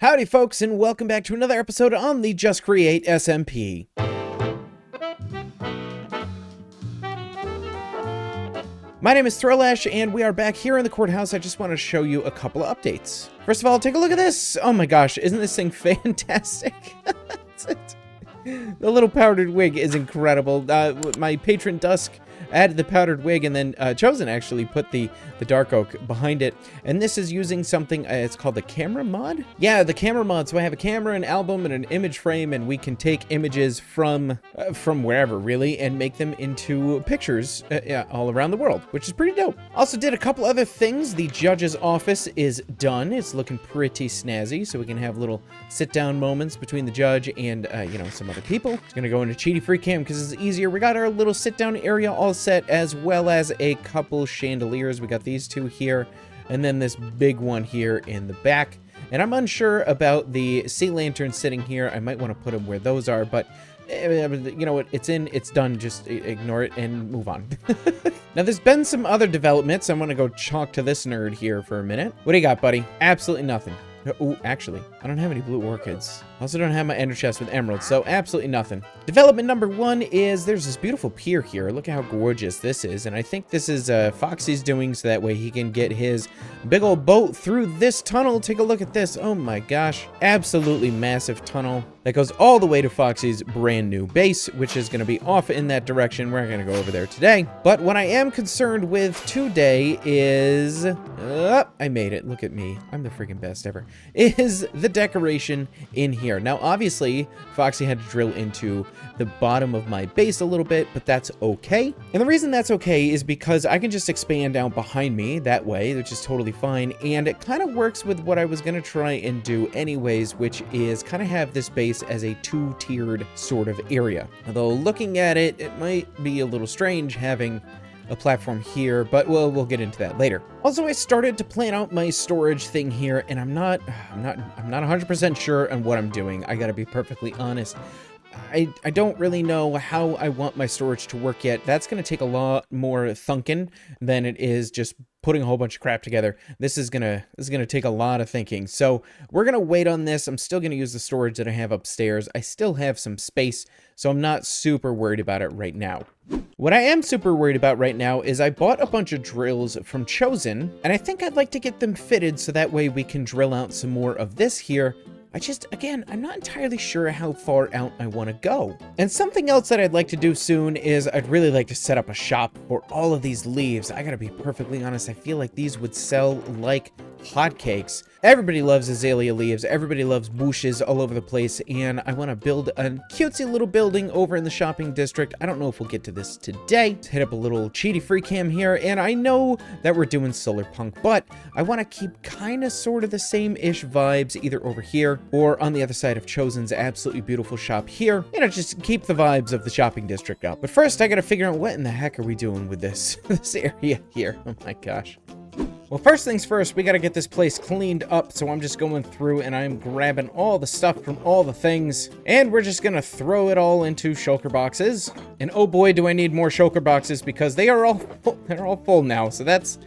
Howdy folks, and welcome back to another episode on the Just Create SMP. My name is Throwlash, and we are back here in the courthouse. I just want to show you a couple of updates. First of all, take a look at this. Oh my gosh, isn't this thing fantastic? That's it. The little powdered wig is incredible. My patron Dusk added the powdered wig, and then Chosen actually put the dark oak behind it. And this is using something, it's called the camera mod? Yeah, the camera mod. So I have a camera, an album, and an image frame, and we can take images from wherever, really, and make them into pictures all around the world, which is pretty dope. Also did a couple other things. The judge's office is done. It's looking pretty snazzy, so we can have little sit-down moments between the judge and, some other people. It's gonna go into cheaty free cam because it's easier. We got our little sit-down area all set, as well as a couple chandeliers. We got these two here, and then this big one here in the back. And I'm unsure about the sea lanterns sitting here. I might want to put them where those are, but you know what? It's in, it's done. Just ignore it and move on. Now, there's been some other developments. I'm gonna go talk to this nerd here for a minute. What do you got, buddy? Absolutely nothing. Oh, actually, I don't have any blue orchids. I also don't have my ender chest with emeralds, so absolutely nothing. Development number one is there's this beautiful pier here. Look at how gorgeous this is, and I think this is Foxy's doing so that way he can get his big old boat through this tunnel. Take a look at this. Oh my gosh, absolutely massive tunnel that goes all the way to Foxy's brand new base, which is going to be off in that direction. We're not going to go over there today, but what I am concerned with today is I made it. Look at me. I'm the freaking best ever. Is the decoration in here. Now, obviously, Foxy had to drill into the bottom of my base a little bit, but that's okay. And the reason that's okay is because I can just expand down behind me that way, which is totally fine. And it kind of works with what I was going to try and do anyways, which is kind of have this base as a two-tiered sort of area. Although looking at it, it might be a little strange having a platform here, but we'll get into that later. Also, I started to plan out my storage thing here, and I'm not 100% sure on what I'm doing. I gotta be perfectly honest. I don't really know how I want my storage to work yet. That's gonna take a lot more thunking than it is just putting a whole bunch of crap together. This is gonna take a lot of thinking. So we're gonna wait on this. I'm still gonna use the storage that I have upstairs. I still have some space, so I'm not super worried about it right now. What I am super worried about right now is I bought a bunch of drills from Chosen, and I think I'd like to get them fitted so that way we can drill out some more of this here. Again, I'm not entirely sure how far out I want to go. And something else that I'd like to do soon is I'd really like to set up a shop for all of these leaves. I gotta be perfectly honest, I feel like these would sell like hotcakes. Everybody loves azalea leaves, everybody loves bushes all over the place, and I want to build a cutesy little building over in the shopping district. I don't know if we'll get to this today. Let's hit up a little cheaty free cam here, and I know that we're doing solar punk, but I want to keep kind of sort of the same-ish vibes either over here or on the other side of Chosen's absolutely beautiful shop here. Just keep the vibes of the shopping district up. But first, I gotta figure out what in the heck are we doing with this, this area here. Oh my gosh. Well, first things first, we got to get this place cleaned up, so I'm just going through and I'm grabbing all the stuff from all the things, and we're just going to throw it all into shulker boxes. And oh boy, do I need more shulker boxes because they are all full, they're all full now, so that's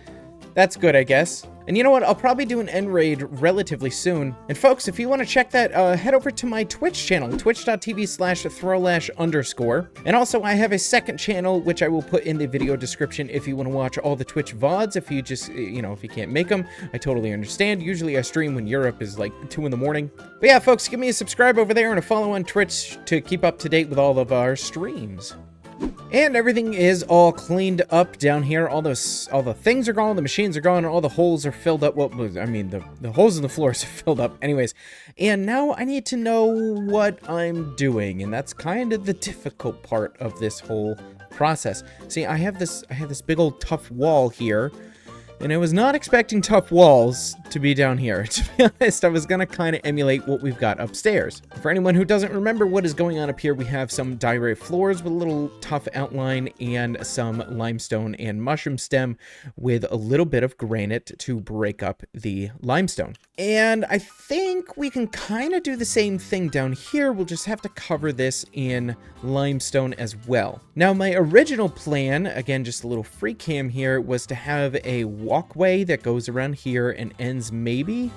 good, I guess. And you know what? I'll probably do an end raid relatively soon. And folks, if you want to check that, head over to my Twitch channel, twitch.tv/throwlash_. And also, I have a second channel, which I will put in the video description if you want to watch all the Twitch VODs. If you just, if you can't make them, I totally understand. Usually I stream when Europe is like 2 in the morning. But yeah, folks, give me a subscribe over there and a follow on Twitch to keep up to date with all of our streams. And everything is all cleaned up down here. All the things are gone, the machines are gone, and all the holes are filled up. Well, I mean, the holes in the floors are filled up anyways. And now I need to know what I'm doing, and that's kind of the difficult part of this whole process. See, I have this big old tough wall here. And I was not expecting tough walls to be down here. To be honest, I was going to kind of emulate what we've got upstairs. For anyone who doesn't remember what is going on up here, we have some diorite floors with a little tough outline and some limestone and mushroom stem with a little bit of granite to break up the limestone. And I think we can kind of do the same thing down here. We'll just have to cover this in limestone as well. Now, my original plan, again, just a little free cam here, was to have a walkway that goes around here and ends maybe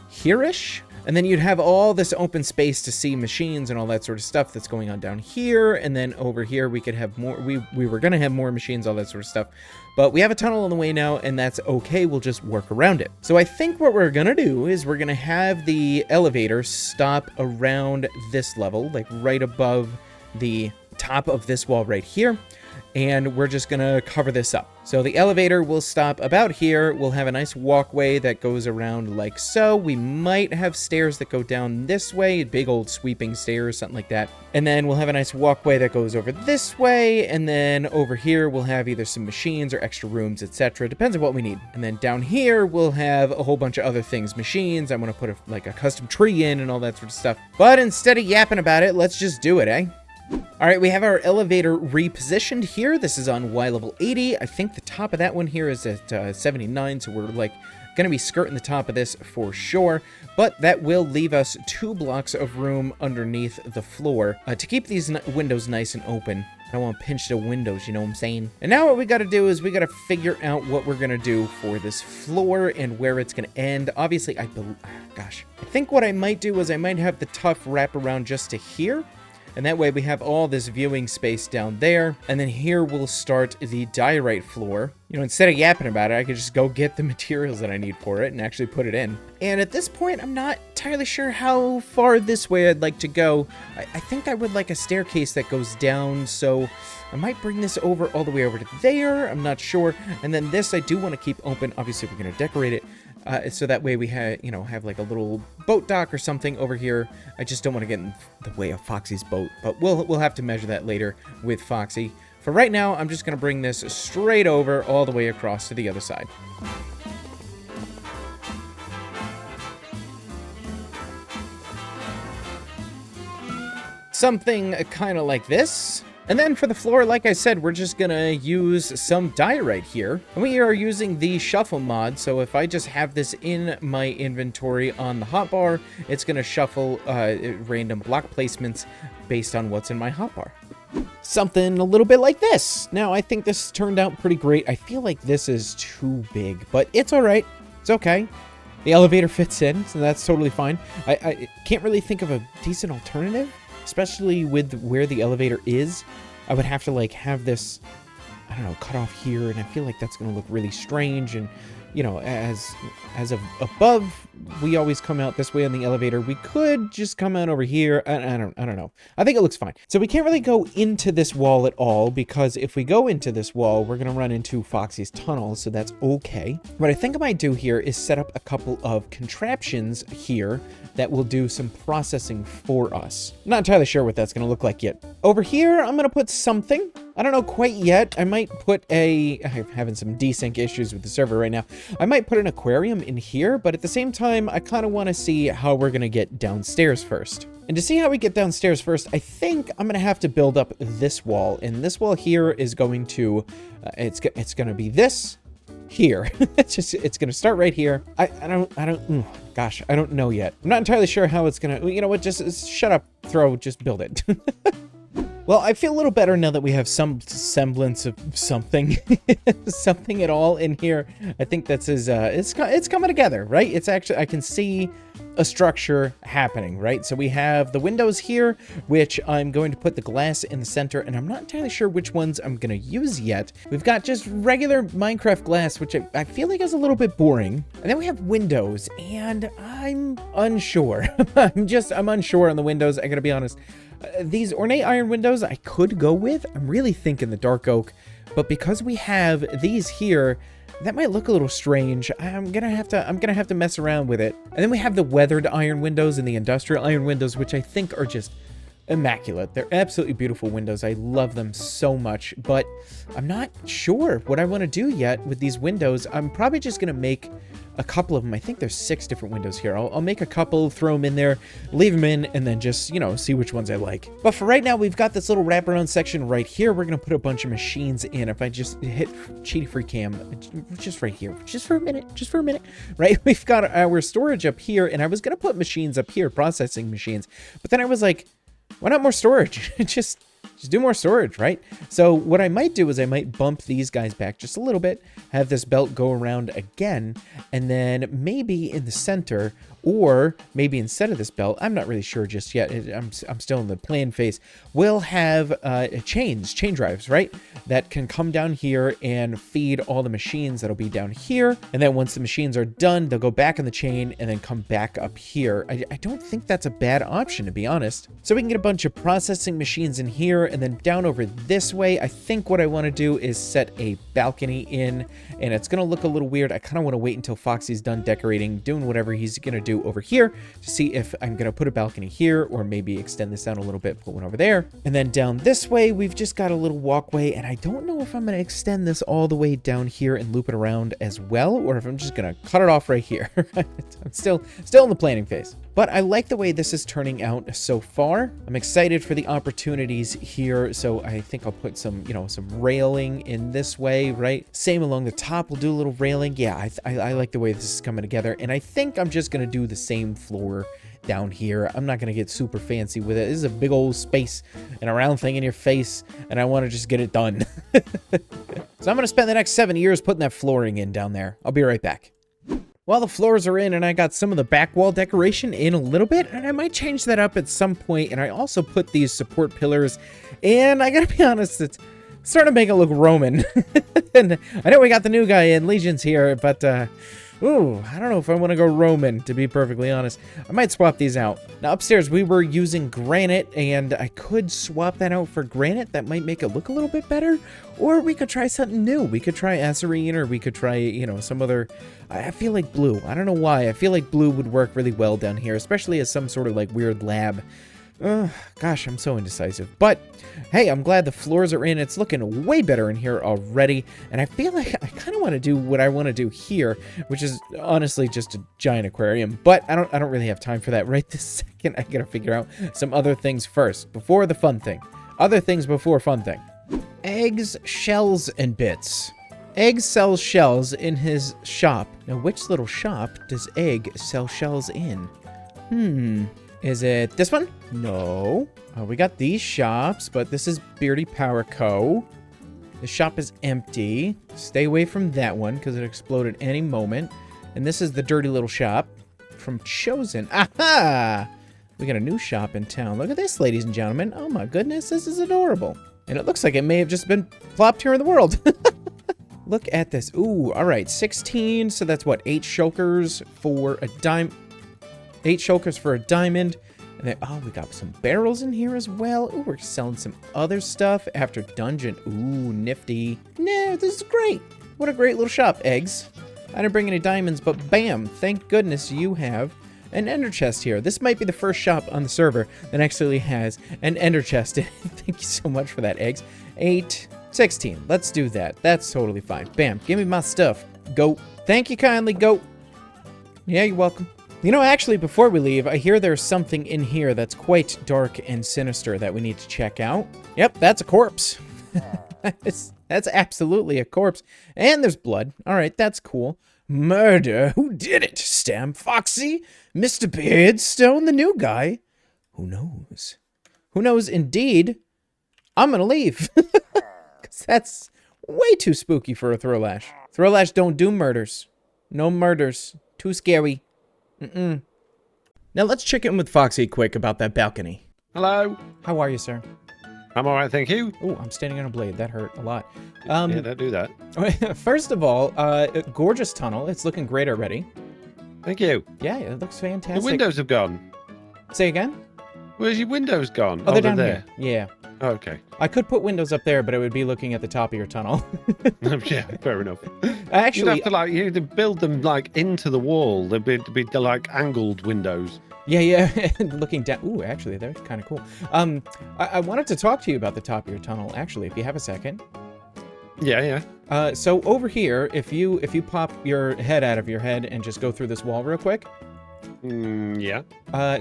here-ish. And then you'd have all this open space to see machines and all that sort of stuff that's going on down here. And then over here, we could have more, we were going to have more machines, all that sort of stuff. But we have a tunnel on the way now, and that's okay. We'll just work around it. So I think what we're going to do is we're going to have the elevator stop around this level, like right above the top of this wall right here. And we're just gonna cover this up. So the elevator will stop about here. We'll have a nice walkway that goes around like so. We might have stairs that go down this way, big old sweeping stairs, something like that. And then we'll have a nice walkway that goes over this way. And then over here, we'll have either some machines or extra rooms, etc. Depends on what we need. And then down here, we'll have a whole bunch of other things. Machines, I'm gonna put like a custom tree in and all that sort of stuff. But instead of yapping about it, let's just do it, eh? All right, we have our elevator repositioned here. This is on Y level 80. I think the top of that one here is at 79, so we're like going to be skirting the top of this for sure. But that will leave us 2 blocks of room underneath the floor to keep these windows nice and open. I don't want to pinch the windows, you know what I'm saying? And now what we got to do is we got to figure out what we're going to do for this floor and where it's going to end. Obviously, I think what I might do is I might have the tuff wrap around just to here. And that way we have all this viewing space down there. And then here we'll start the diorite floor. You know, instead of yapping about it, I could just go get the materials that I need for it and actually put it in. And at this point, I'm not entirely sure how far this way I'd like to go. I think I would like a staircase that goes down, so I might bring this over all the way over to there. I'm not sure. And then this I do want to keep open. Obviously, we're going to decorate it. So that way we have like a little boat dock or something over here. I just don't want to get in the way of Foxy's boat, but we'll have to measure that later with Foxy. For right now, I'm just going to bring this straight over all the way across to the other side. Something kind of like this. And then for the floor, like I said, we're just gonna use some diorite here. And we are using the shuffle mod, so if I just have this in my inventory on the hotbar, it's gonna shuffle random block placements based on what's in my hotbar. Something a little bit like this. Now, I think this turned out pretty great. I feel like this is too big, but it's all right. It's okay. The elevator fits in, so that's totally fine. I can't really think of a decent alternative. Especially with where the elevator is, I would have to like have this, I don't know, cut off here, and I feel like that's going to look really strange. And you know, as of above, we always come out this way on the elevator. We could just come out over here. I don't know. I think it looks fine. So we can't really go into this wall at all, because if we go into this wall, we're going to run into Foxy's tunnel. So that's okay. What I think I might do here is set up a couple of contraptions here that will do some processing for us. I'm not entirely sure what that's going to look like yet. Over here, I'm going to put something. I don't know quite yet. I might put I'm having some desync issues with the server right now. I might put an aquarium in here, but at the same time, I kind of want to see how we're going to get downstairs first. And to see how we get downstairs first, I think I'm going to have to build up this wall. And this wall here is going to, it's going to be this here. It's going to start right here. I don't know yet. I'm not entirely sure how it's going to, you know what, just shut up, just build it. Well, I feel a little better now that we have some semblance of something, something at all in here. I think that's it's coming together, right? It's actually, I can see a structure happening, right? So we have the windows here, which I'm going to put the glass in the center, and I'm not entirely sure which ones I'm going to use yet. We've got just regular Minecraft glass, which I feel like is a little bit boring. And then we have windows, and I'm unsure. I'm unsure on the windows, I gotta be honest. These ornate iron windows I could go with. I'm really thinking the dark oak, but because we have these here, that might look a little strange. I'm gonna have to mess around with it. And then we have the weathered iron windows and the industrial iron windows, which I think are just immaculate. They're absolutely beautiful windows. I love them so much, but I'm not sure what I want to do yet with these windows. I'm probably just gonna make a couple of them. I think there's 6 different windows here. I'll make a couple, throw them in there, leave them in, and then just, you know, see which ones I like. But for right now, we've got this little wraparound section right here. We're going to put a bunch of machines in. If I just hit cheaty free cam, just right here, just for a minute, right? We've got our storage up here, and I was going to put machines up here, processing machines. But then I was like, why not more storage? Just do more storage, right? So what I might do is I might bump these guys back just a little bit, have this belt go around again, and then maybe in the center, or maybe instead of this belt, I'm not really sure just yet. I'm still in the plan phase. We'll have chain drives, right? That can come down here and feed all the machines that'll be down here. And then once the machines are done, they'll go back in the chain and then come back up here. I don't think that's a bad option, to be honest. So we can get a bunch of processing machines in here, and then down over this way, I think what I want to do is set a balcony in, and it's going to look a little weird. I kind of want to wait until Foxy's done decorating, doing whatever he's going to do over here to see if I'm going to put a balcony here, or maybe extend this down a little bit, put one over there. And then down this way, we've just got a little walkway, and I don't know if I'm going to extend this all the way down here and loop it around as well, or if I'm just going to cut it off right here. I'm still in the planning phase. But I like the way this is turning out so far. I'm excited for the opportunities here. So I think I'll put some, some railing in this way, right? Same along the top, we'll do a little railing. Yeah, I like the way this is coming together. And I think I'm just going to do the same floor down here. I'm not going to get super fancy with it. This is a big old space and a round thing in your face, and I want to just get it done. So I'm going to spend the next 7 years putting that flooring in down there. I'll be right back. Well, the floors are in, and I got some of the back wall decoration in a little bit, and I might change that up at some point. And I also put these support pillars, and I gotta be honest, it's starting to make it look Roman. And I know we got the new guy in Legions here, but ooh, I don't know if I want to go Roman, to be perfectly honest. I might swap these out. Now, upstairs, we were using granite, and I could swap that out for granite. That might make it look a little bit better. Or we could try something new. We could try Acerine, or we could try, some other... I feel like blue. I don't know why. I feel like blue would work really well down here, especially as some sort of, weird lab. Gosh, I'm so indecisive. But, hey, I'm glad the floors are in. It's looking way better in here already. And I feel like I kind of want to do what I want to do here, which is honestly just a giant aquarium. But I don't really have time for that right this second. I gotta figure out some other things first, before the fun thing. Other things before fun thing. Eggs, shells, and bits. Egg sells shells in his shop. Now, which little shop does Egg sell shells in? Is it this one? No. We got these shops, but this is Beardy Power Co. The shop is empty. Stay away from that one, because it exploded any moment. And this is the dirty little shop from Chosen. Aha! We got a new shop in town. Look at this, ladies and gentlemen. Oh my goodness, this is adorable. And it looks like it may have just been plopped here in the world. Look at this. Ooh, all right, 16. So that's what, 8 shulkers for a dime. 8 shulkers for a diamond. And then, oh, we got some barrels in here as well. Ooh, we're selling some other stuff after dungeon. Ooh, nifty. Nah, this is great. What a great little shop, Eggs. I didn't bring any diamonds, but bam, thank goodness you have an ender chest here. This might be the first shop on the server that actually has an ender chest in it. Thank you so much for that, Eggs. 8, 16. Let's do that. That's totally fine. Bam, give me my stuff. Goat. Thank you kindly, goat. Yeah, you're welcome. Actually, before we leave, I hear there's something in here that's quite dark and sinister that we need to check out. Yep, that's a corpse. That's absolutely a corpse. And there's blood. All right, that's cool. Murder? Who did it? Stam Foxy? Mr. Beardstone, the new guy? Who knows? Who knows indeed? I'm gonna leave. Because that's way too spooky for a Throwlash. Throwlash don't do murders. No murders. Too scary. Now let's check in with Foxy quick about that balcony. Hello. How are you, sir? I'm all right, thank you. Oh, I'm standing on a blade. That hurt a lot. Yeah, don't do that. First of all, gorgeous tunnel. It's looking great already. Thank you. Yeah, it looks fantastic. The windows have gone. Say again? Where's your windows gone? Oh, they're down there. Yeah. Oh, okay. I could put windows up there, but it would be looking at the top of your tunnel. Yeah, fair enough. Actually, you have to build them into the wall. They'd be like angled windows. Yeah, looking down. Ooh, actually, that's kind of cool. I wanted to talk to you about the top of your tunnel, actually, if you have a second. Yeah. So over here, if you pop your head out of your head and just go through this wall real quick. Yeah.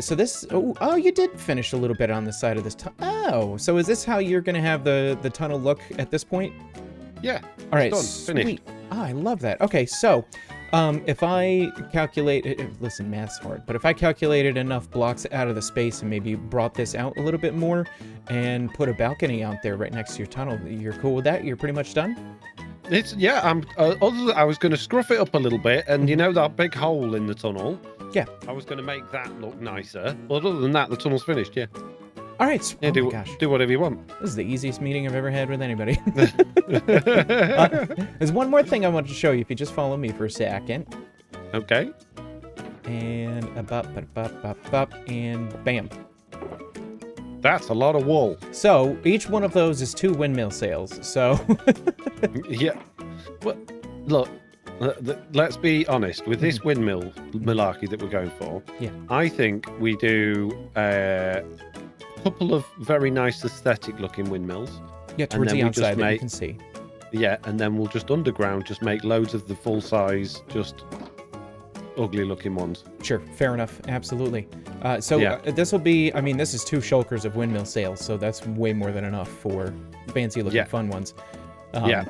So this. Oh, you did finish a little bit on the side of this tunnel. Oh, so is this how you're gonna have the tunnel look at this point? Yeah. All right. Done. Sweet. Finished. Oh, I love that. Okay, so If I calculate, listen, math's hard, but if I calculated enough blocks out of the space and maybe brought this out a little bit more and put a balcony out there right next to your tunnel, you're cool with that? You're pretty much done? It's yeah. I was going to scruff it up a little bit, and you know that big hole in the tunnel. Yeah. I was going to make that look nicer. But other than that, the tunnel's finished. Yeah. All right. Yeah. Oh my gosh. Do whatever you want. This is the easiest meeting I've ever had with anybody. There's one more thing I want to show you. If you just follow me for a second. Okay. And and bam. That's a lot of wool. So each one of those is 2 windmill sails. So Yeah. Well, look. Let's be honest with this windmill malarkey that we're going for. Yeah. I think we do a couple of very nice aesthetic looking windmills. yeah, towards the outside that you can see. Yeah, and then we'll just underground just make loads of the full size, just ugly looking ones. Sure, fair enough. Absolutely. Yeah. This will be, I mean, this is 2 shulkers of windmill sails, so that's way more than enough for fancy looking fun ones. Yeah.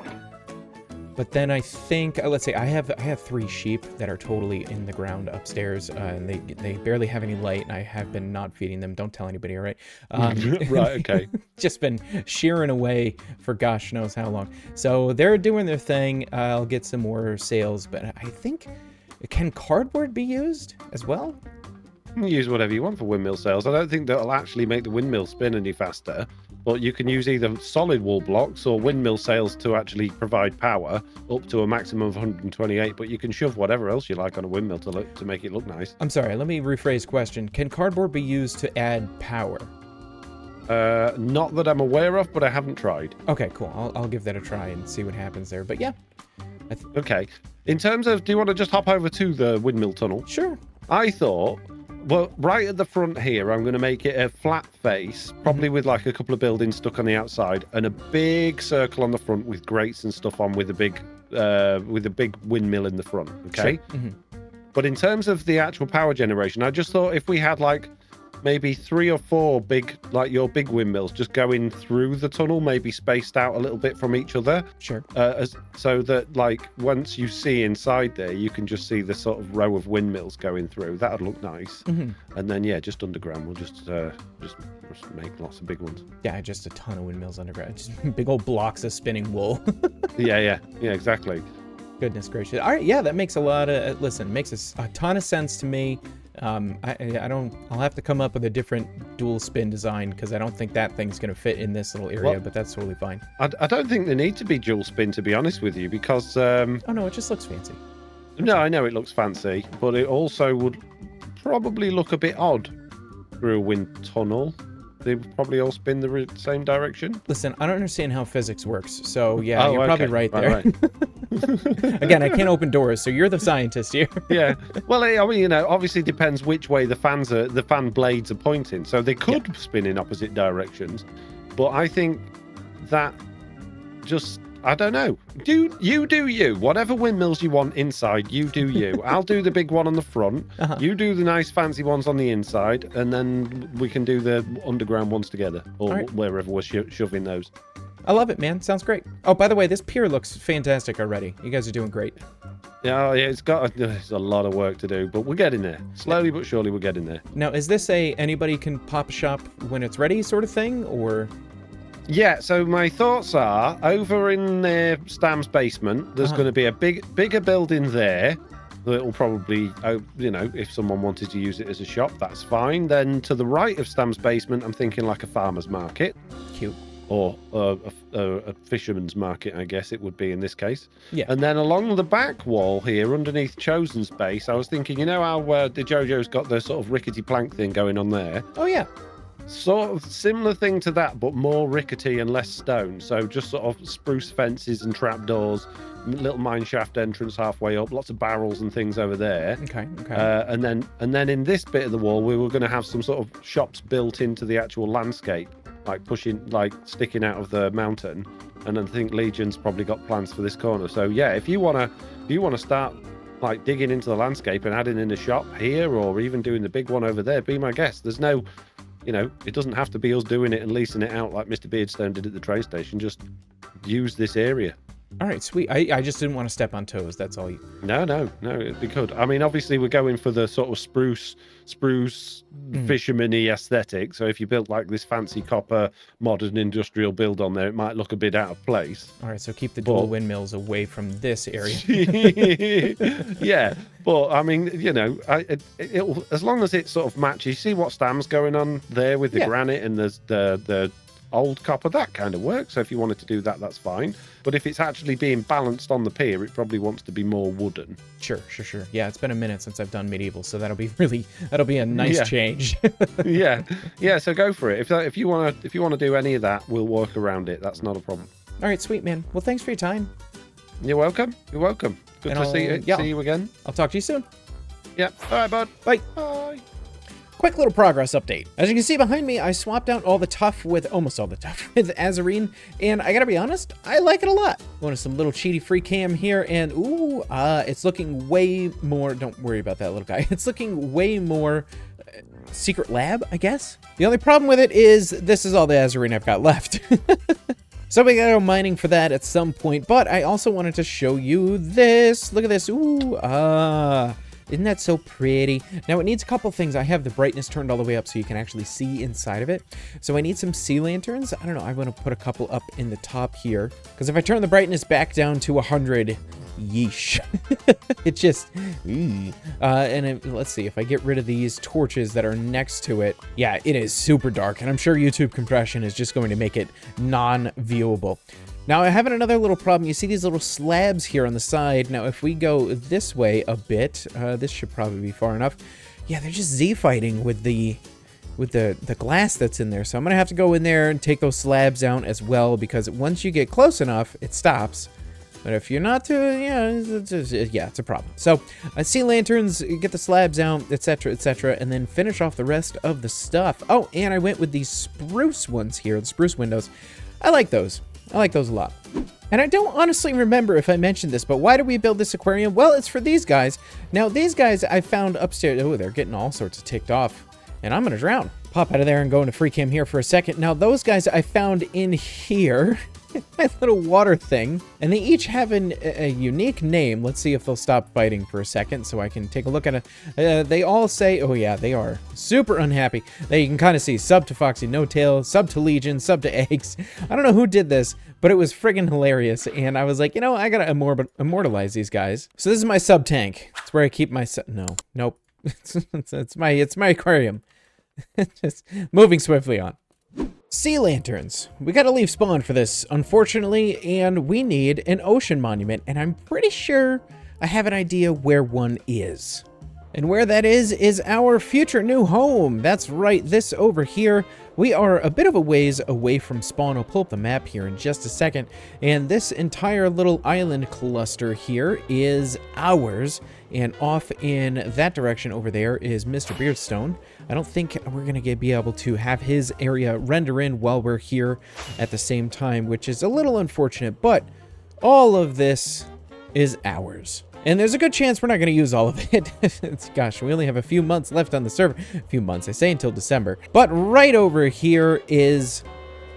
But then I think, let's say I have 3 sheep that are totally in the ground upstairs, and they barely have any light, and I have been not feeding them. Don't tell anybody, all right? Right, okay. Just been shearing away for gosh knows how long. So they're doing their thing. I'll get some more sails, but I think, can cardboard be used as well? You can use whatever you want for windmill sails. I don't think that'll actually make the windmill spin any faster, but you can use either solid wall blocks or windmill sails to actually provide power up to a maximum of 128, but you can shove whatever else you like on a windmill to make it look nice. I'm sorry, let me rephrase question. Can cardboard be used to add power? Not that I'm aware of, but I haven't tried. Okay, cool. I'll give that a try and see what happens there. But yeah. Okay. In terms of, do you want to just hop over to the windmill tunnel? Sure. I thought, well, right at the front here, I'm going to make it a flat face, probably with like a couple of buildings stuck on the outside, and a big circle on the front with grates and stuff on, with a big windmill in the front. Okay. Sure. Mm-hmm. But in terms of the actual power generation, I just thought if we had like maybe 3 or 4 big, like your big windmills, just going through the tunnel, maybe spaced out a little bit from each other. Sure. So that like once you see inside there, you can just see the sort of row of windmills going through. That'd look nice. Mm-hmm. And then yeah, just underground, we'll just make lots of big ones. Yeah, just a ton of windmills underground. Just big old blocks of spinning wool. yeah, exactly. Goodness gracious. All right, yeah, that makes a lot of, listen, makes a ton of sense to me. I'll have to come up with a different dual spin design because I don't think that thing's going to fit in this little area, but that's totally fine. I don't think they need to be dual spin, to be honest with you, because... oh, no, it just looks fancy. No, I know it looks fancy, but it also would probably look a bit odd through a wind tunnel. They would probably all spin the same direction. Listen, I don't understand how physics works, so yeah, you're probably right there. Right. Again, I can't open doors, so you're the scientist here. Yeah. Well, I mean, obviously depends which way the fan blades are pointing. So they could spin in opposite directions, but I think that just, I don't know. Do you. Whatever windmills you want inside, you do you. I'll do the big one on the front. Uh-huh. You do the nice fancy ones on the inside, and then we can do the underground ones together, or wherever we're shoving those. I love it, man. Sounds great. Oh, by the way, this pier looks fantastic already. You guys are doing great. Yeah, it's a lot of work to do, but we're getting there. Slowly but surely, we're getting there. Now, is this anybody can pop a shop when it's ready sort of thing, or? Yeah, so my thoughts are, over in Stam's basement, there's going to be a bigger building there that will probably, if someone wanted to use it as a shop, that's fine. Then to the right of Stam's basement, I'm thinking like a farmer's market. Cute. Or a fisherman's market, I guess it would be in this case. Yeah. And then along the back wall here, underneath Chosen's base, I was thinking, how the JoJo's got the sort of rickety plank thing going on there? Oh, yeah. Sort of similar thing to that, but more rickety and less stone. So just sort of spruce fences and trapdoors, little mine shaft entrance halfway up, lots of barrels and things over there. Okay. And then in this bit of the wall, we were going to have some sort of shops built into the actual landscape, like sticking out of the mountain. And I think Legion's probably got plans for this corner. So yeah, if you wanna start like digging into the landscape and adding in a shop here, or even doing the big one over there, be my guest. There's no, it doesn't have to be us doing it and leasing it out like Mr. Beardstone did at the train station. Just use this area. All right, sweet. I just didn't want to step on toes. That's all. No, it'd be good. I mean, obviously, we're going for the sort of spruce fisherman-y aesthetic. So if you built like this fancy copper modern industrial build on there, it might look a bit out of place. All right, so keep the dual windmills away from this area. Yeah, but I mean, you know, it'll, as long as it sort of matches. You see what Stam's going on there with the granite and there's the old copper, that kind of works. So if you wanted to do that, that's fine. But if it's actually being balanced on the pier, it probably wants to be more wooden. Sure. Yeah, it's been a minute since I've done medieval, so that'll be a nice change. yeah. So go for it. If you want to do any of that, we'll work around it. That's not a problem. All right, sweet man. Well, thanks for your time. You're welcome. Good to see you again. I'll talk to you soon. Yeah. All right, bud. Bye. Bye. Quick little progress update. As you can see behind me, I swapped out almost all the tough with Azarine, and I gotta be honest, I like it a lot. Going to some little cheaty free cam here, and ooh, it's looking way more, don't worry about that little guy, it's looking way more secret lab, I guess? The only problem with it is this is all the Azarine I've got left. So we gotta go mining for that at some point, but I also wanted to show you this. Look at this, ooh, isn't that so pretty? Now, it needs a couple things. I have the brightness turned all the way up so you can actually see inside of it. So I need some sea lanterns. I don't know. I want to put a couple up in the top here. Because if I turn the brightness back down to 100, yeesh. It just... let's see. If I get rid of these torches that are next to it, yeah, it is super dark. And I'm sure YouTube compression is just going to make it non-viewable. Now, I have another little problem. You see these little slabs here on the side. Now, if we go this way a bit, this should probably be far enough. Yeah, they're just Z-fighting with the glass that's in there. So I'm going to have to go in there and take those slabs out as well, because once you get close enough, it stops. But if you're not too, it's a problem. So, sea lanterns, get the slabs out, etc., and then finish off the rest of the stuff. Oh, and I went with these spruce ones here, the spruce windows. I like those. I like those a lot. And I don't honestly remember if I mentioned this, but why did we build this aquarium? Well, it's for these guys. Now, these guys I found upstairs. Oh, they're getting all sorts of ticked off. And I'm going to drown. Pop out of there and go into free cam here for a second. Now, those guys I found in here. My little water thing. And they each have a unique name. Let's see if they'll stop fighting for a second so I can take a look at it. They all say, oh yeah, they are super unhappy. There you can kind of see sub to Foxy No Tail, sub to Legion, sub to Eggs. I don't know who did this, but it was friggin' hilarious. And I was like, you know, I gotta immortalize these guys. So this is my sub tank. It's where I keep my nope. it's my aquarium. Just moving swiftly on. Sea lanterns. We gotta leave spawn for this, unfortunately, and we need an ocean monument, and I'm pretty sure I have an idea where one is. And where that is our future new home. That's right, this over here. We are a bit of a ways away from spawn. I'll pull up the map here in just a second. And this entire little island cluster here is ours. And off in that direction over there is Mr. Beardstone. I don't think we're going to be able to have his area render in while we're here at the same time, which is a little unfortunate. But all of this is ours. And there's a good chance we're not going to use all of it. Gosh, we only have a few months left on the server. A few months, I say until December. But right over here is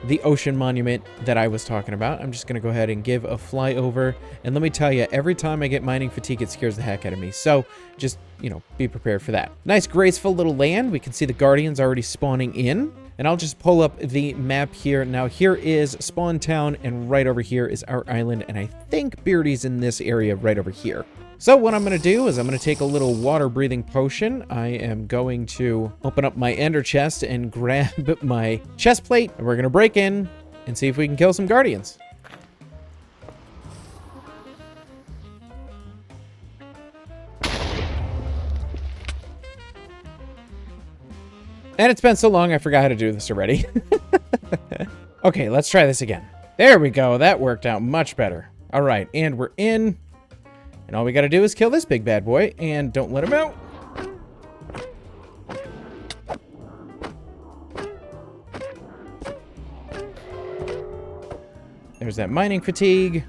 the ocean monument that I was talking about. I'm just going to go ahead and give a flyover. And let me tell you, every time I get mining fatigue, it scares the heck out of me. So just, be prepared for that. Nice, graceful little land. We can see the Guardians already spawning in. And I'll just pull up the map here. Now, here is Spawn Town, and right over here is our island. And I think Beardy's in this area right over here. So what I'm going to do is I'm going to take a little water-breathing potion. I am going to open up my ender chest and grab my chest plate. And we're going to break in and see if we can kill some Guardians. And it's been so long, I forgot how to do this already. Okay, let's try this again. There we go. That worked out much better. All right, and we're in. And all we got to do is kill this big bad boy. And don't let him out. There's that mining fatigue.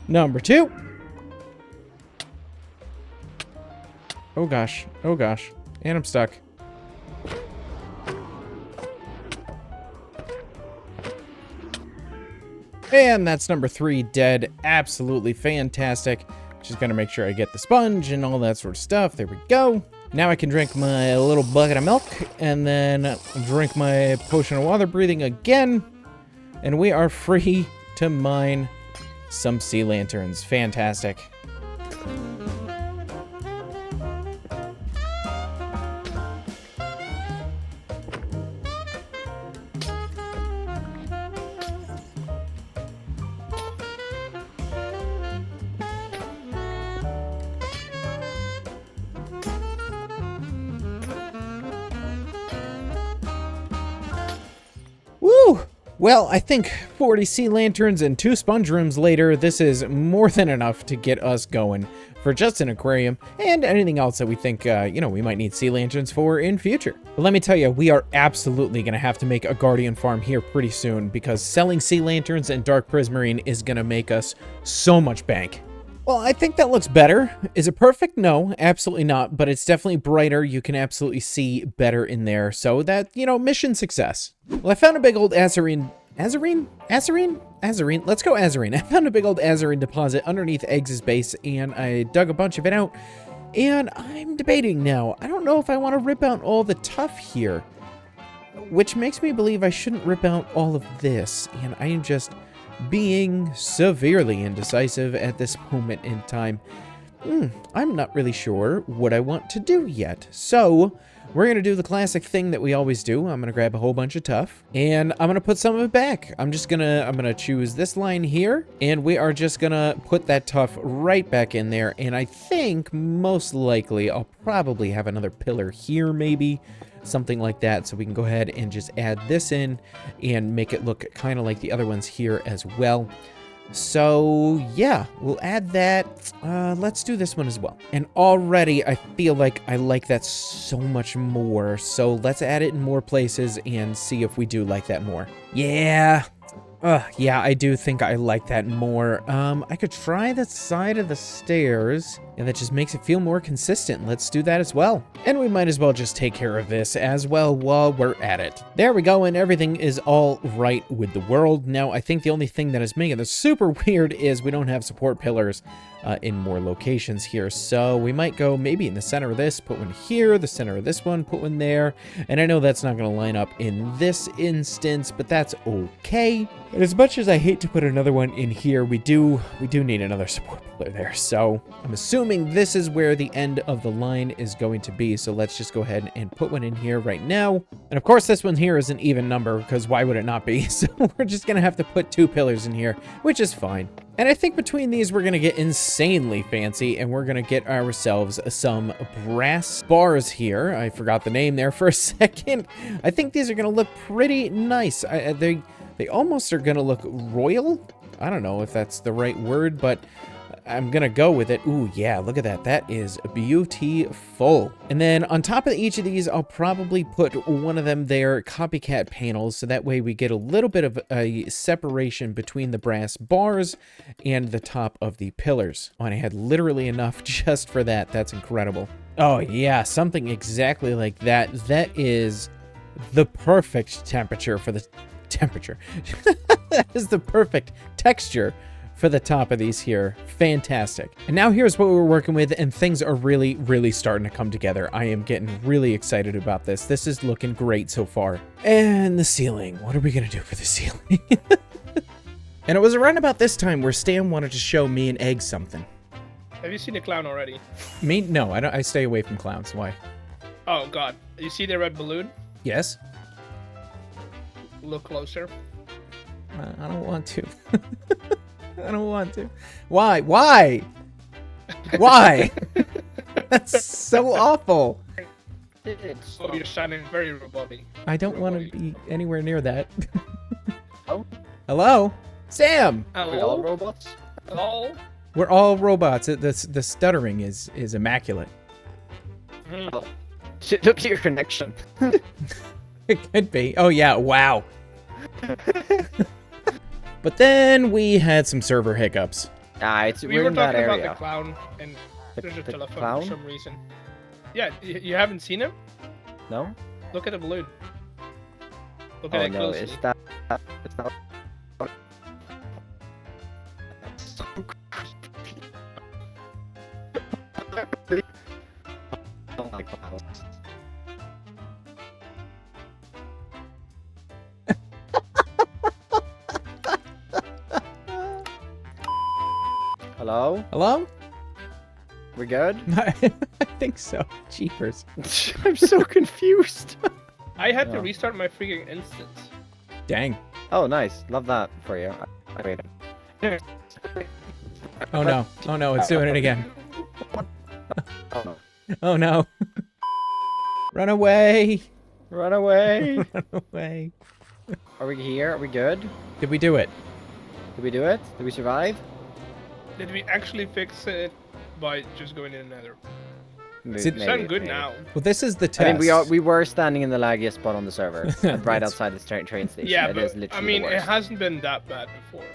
Number 2. Oh, gosh. Oh, gosh. And I'm stuck. And that's number 3 dead. Absolutely fantastic. Just gonna make sure I get the sponge and all that sort of stuff. There we go. Now I can drink my little bucket of milk and then drink my potion of water breathing again. And we are free to mine some sea lanterns. Fantastic. Woo! Well, I think 40 sea lanterns and 2 sponge rooms later, this is more than enough to get us going for just an aquarium and anything else that we think, we might need sea lanterns for in future. But let me tell you, we are absolutely going to have to make a guardian farm here pretty soon because selling sea lanterns and dark prismarine is going to make us so much bank. Well, I think that looks better. Is it perfect? No, absolutely not, but it's definitely brighter. You can absolutely see better in there. So that, mission success. Well, I found a big old Azarine. Azarine? Let's go Azarine. I found a big old Azarine deposit underneath Eggs' base, and I dug a bunch of it out. And I'm debating now. I don't know if I want to rip out all the tuff here, which makes me believe I shouldn't rip out all of this. And I am just being severely indecisive at this moment in time. I'm not really sure what I want to do yet. So we're going to do the classic thing that we always do. I'm going to grab a whole bunch of tuff and I'm going to put some of it back. I'm going to choose this line here and we are just going to put that tuff right back in there. And I think most likely I'll probably have another pillar here, maybe something like that. So we can go ahead and just add this in and make it look kind of like the other ones here as well. So yeah, we'll add that. Let's do this one as well. And already I feel like I like that so much more. So let's add it in more places and see if we do like that more. Yeah. Yeah, I do think I like that more. I could try the side of the stairs, and that just makes it feel more consistent. Let's do that as well. And we might as well just take care of this as well while we're at it. There we go, and everything is all right with the world. Now, I think the only thing that is making this super weird is we don't have support pillars in more locations here. So we might go maybe in the center of this, put one here, the center of this one, put one there. And I know that's not going to line up in this instance, but that's okay. And as much as I hate to put another one in here, we do need another support pillar there. So I'm assuming this is where the end of the line is going to be. So let's just go ahead and put one in here right now. And of course, this one here is an even number because why would it not be? So we're just going to have to put 2 pillars in here, which is fine. And I think between these, we're going to get insanely fancy and we're going to get ourselves some brass bars here. I forgot the name there for a second. I think these are going to look pretty nice. They almost are going to look royal. I don't know if that's the right word, but I'm going to go with it. Ooh, yeah, look at that. That is beautiful. And then on top of each of these, I'll probably put one of them there, copycat panels, so that way we get a little bit of a separation between the brass bars and the top of the pillars. Oh, and I had literally enough just for that. That's incredible. Oh, yeah, something exactly like that. That is the perfect temperature for the temperature. That is the perfect texture for the top of these here. Fantastic. And now here's what we're working with, and things are really, really starting to come together. I am getting really excited about this. This is looking great so far. And the ceiling. What are we gonna do for the ceiling? And it was around about this time where Stan wanted to show me and Egg something. Have you seen the clown already? Me? No, I don't. I stay away from clowns. Why? Oh God! You see the red balloon? Yes. Look closer. I don't want to. I don't want to. Why? Why? Why? That's so awful. Oh, you're shining very robotic. I don't want to be anywhere near that. Oh. Hello? Sam! Are we all robots? Hello? We're all robots. The stuttering is immaculate. Oh. Look at your connection. It could be. Oh, yeah. Wow. But then we had some server hiccups. We we're were in that talking about area. the clown, and there's a The telephone clown? for some reason. Yeah, you haven't seen him? No? Look at the balloon. Look Oh at it no, closely. is that... It's not... Hello? Hello? We good? I think so. Jeepers. I'm so confused. I had to Oh. restart my freaking instance. Dang. Oh, nice. Love that for you. Wait. Oh no. Oh no, it's doing it again. Oh, no. Oh no. Run away. Run away. Run away. Are we here? Are we good? Did we do it? Did we do it? Did we survive? Did we actually fix it by just going in another? Is it- You sound good now. Well, this is the test. I mean, we were standing in the laggiest spot on the server, right That's- outside the train station. Yeah, It is but literally I mean, the it worst. hasn't been that bad before.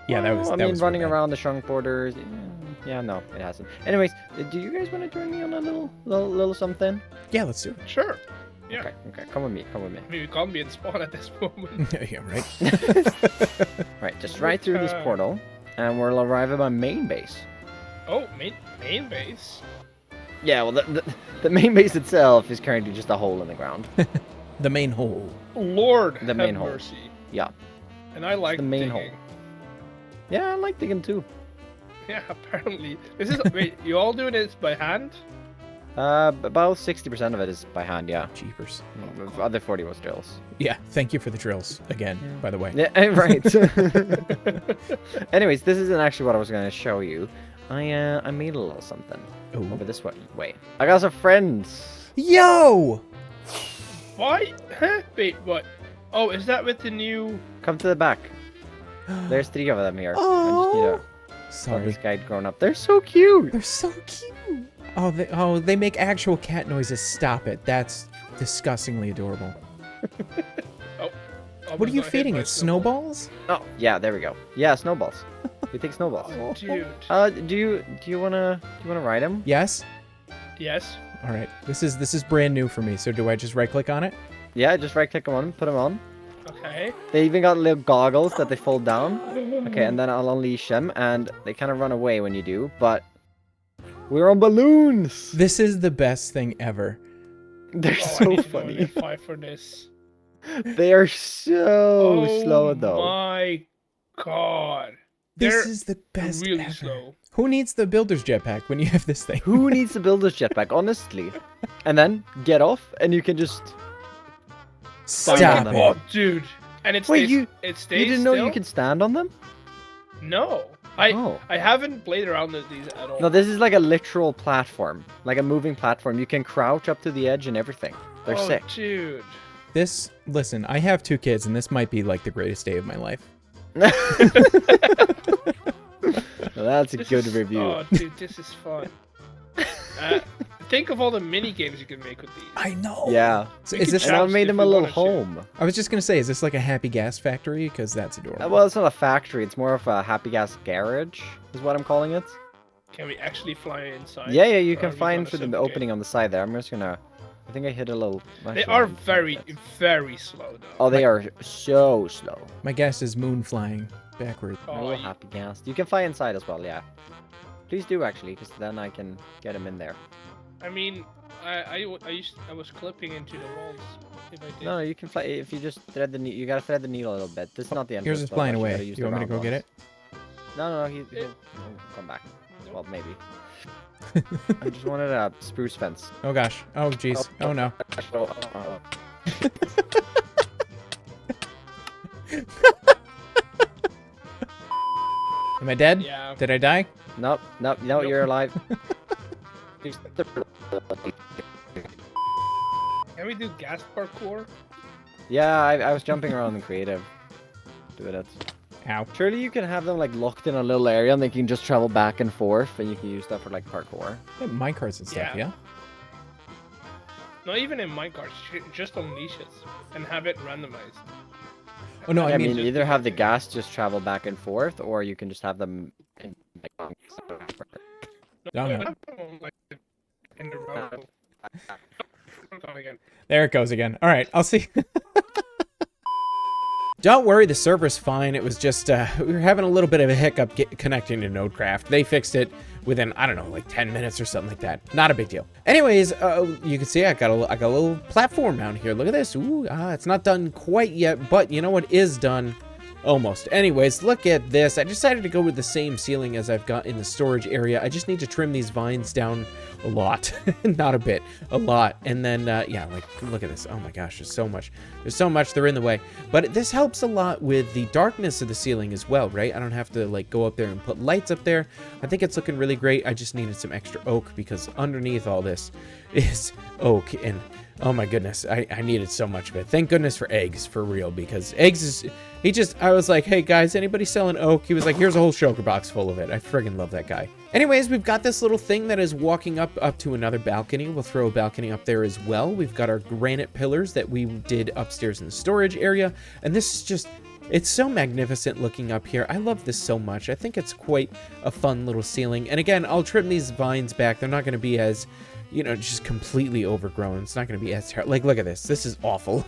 Yeah, that was. I that mean, was running real bad. around the shrunk borders. Yeah, no, it hasn't. Anyways, do you guys want to join me on a little something? Yeah, let's do it. Sure. Yeah. Okay, come with me, come with me. I mean, we can't be in spawn at this moment. Yeah, right. Right, just right through this Okay. portal, and we'll arrive at my main base. Oh, main base. Yeah, well, the main base itself is currently just a hole in the ground. The main hole. Lord, The main have hole. mercy. Yeah. And I like the main digging. hole. Yeah, I like digging too. Yeah, apparently. This is wait. You all doing this by hand? About 60% of it is by hand, yeah. Jeepers. The other 40 was drills. Yeah, thank you for the drills again, by the way. Yeah, right. Anyways, this isn't actually what I was going to show you. I made a little something Ooh. over this way. I got some friends. Yo! Why? Huh? Wait, what? Oh, is that with the new? Come to the back. There's 3 of them here. I just Oh, need to let sorry. this guy grown up. They're so cute. They're so cute. They make actual cat noises. Stop it. That's disgustingly adorable. Oh, What are you feeding it? Snowballs? Oh, yeah, there we go. Yeah, snowballs. You take snowballs. Oh, dude. Do you wanna ride him? Yes. Yes. All right. This is brand new for me. So do I just right click on it? Yeah, just right click on him, put him on. Okay. They even got little goggles that they fold down. Okay, and then I'll unleash them, and they kind of run away when you do, but we're on balloons. This is the best thing ever. They're Oh, I so need to go funny. and fight for this. They are so slow though. Oh my god. This They're is the best really ever. slow. Who needs the builder's jetpack when you have this thing? Who needs to build this jetpack, honestly? And then get off, and you can just. Stop them. it. Oh, dude. And it Wait, stays. It stays You didn't know still? you could stand on them? No. Oh. I haven't played around with these at all. No, this is like a literal platform, like a moving platform. You can crouch up to the edge and everything. They're oh, sick. dude. Listen, I have 2 kids, and this might be like the greatest day of my life. Well, that's a This good is- review. Oh, dude, this is fun. Think of all the mini games you can make with these. I know. Yeah. So We is could this? And I Challenge made if him we a little wanted to. home. I was just gonna say, is this like a Happy Gas factory? Because that's adorable. Well, it's not a factory. It's more of a Happy Gas garage, is what I'm calling it. Can we actually fly inside? Yeah, you Or can are we find gonna through the suffocate? opening on the side there. I'm just gonna. I think I hit a little. They actually, are I'm- very, very slow though. Oh, they are so slow. My guess is moon flying backward. A Oh, little Happy Gas. You can fly inside as well, yeah. Please do actually, because then I can get him in there. I mean, I was clipping into the walls. If I did. No, you can fly if you just thread the needle. You gotta thread the needle a little bit. This is not the end. Yours is flying away. You want me to go get it? No, he'll come back. Well, maybe. I just wanted a spruce fence. Oh gosh. Oh jeez. Oh no. Am I dead? Yeah. Did I die? Nope, Nope. you're alive. Can we do gas parkour? Yeah, I was jumping around in creative. Doing it. Ow. Surely you can have them like locked in a little area and they can just travel back and forth and you can use that for like parkour. Yeah, minecarts and stuff. Yeah. Yeah. Not even in minecarts. Just unleash it and have it randomized. Oh no, I I mean, mean, either have the gas just travel back and forth or you can just have them in, like, Oh, no. Like, in the row. Come again. there it goes again. All right, I'll see. Don't worry, the server's fine. It was just we were having a little bit of a hiccup connecting to Nodecraft. They fixed it within, I don't know, like 10 minutes or something like that. Not a big deal. Anyways, you can see I got a little platform down here. Look at this. Ooh, it's not done quite yet, but you know what is done? Almost. Anyways, look at this. I decided to go with the same ceiling as I've got in the storage area. I just need to trim these vines down a lot. Not a bit, a lot. And then, yeah, like, look at this. Oh my gosh, there's so much. There's so much. They're in the way. But this helps a lot with the darkness of the ceiling as well, right? I don't have to, like, go up there and put lights up there. I think it's looking really great. I just needed some extra oak because underneath all this is oak. And oh my goodness, I needed so much of it. Thank goodness for eggs, for real, because eggs is... I was like, hey guys, anybody selling oak? He was like, here's a whole sugar box full of it. I friggin' love that guy. Anyways, we've got this little thing that is walking up to another balcony. We'll throw a balcony up there as well. We've got our granite pillars that we did upstairs in the storage area. And this is just, it's so magnificent looking up here. I love this so much. I think it's quite a fun little ceiling. And again, I'll trim these vines back. They're not going to be as, you know, just completely overgrown. It's not going to be as terrible. Like, look at this. This is awful.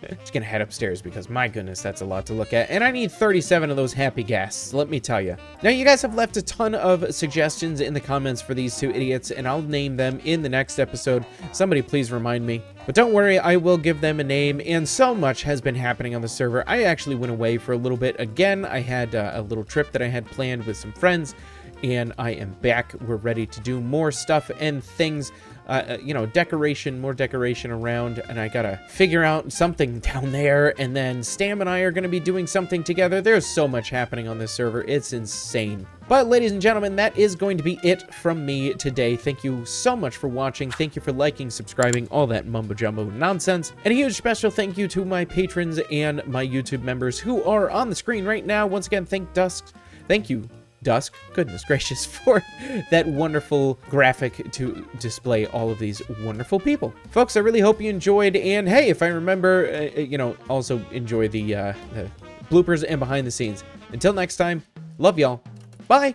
Just going to head upstairs because, my goodness, that's a lot to look at. And I need 37 of those Happy Ghasts, let me tell you. Now, you guys have left a ton of suggestions in the comments for these two idiots, and I'll name them in the next episode. Somebody please remind me. But don't worry, I will give them a name, and so much has been happening on the server. I actually went away for a little bit. Again, I had a little trip that I had planned with some friends, and I am back. We're ready to do more stuff and things, you know, more decoration around, and I gotta figure out something down there, and then Stam and I are gonna be doing something together. There's so much happening on this server. It's insane. But ladies and gentlemen, that is going to be it from me today. Thank you so much for watching. Thank you for liking, subscribing, all that mumbo jumbo nonsense. And a huge special thank you to my patrons and my YouTube members who are on the screen right now. Once again, thank you, Dusk, goodness gracious, for that wonderful graphic to display all of these wonderful people. Folks, I really hope you enjoyed, and hey, if I remember, you know, also enjoy the bloopers and behind the scenes. Until next time, love y'all. Bye!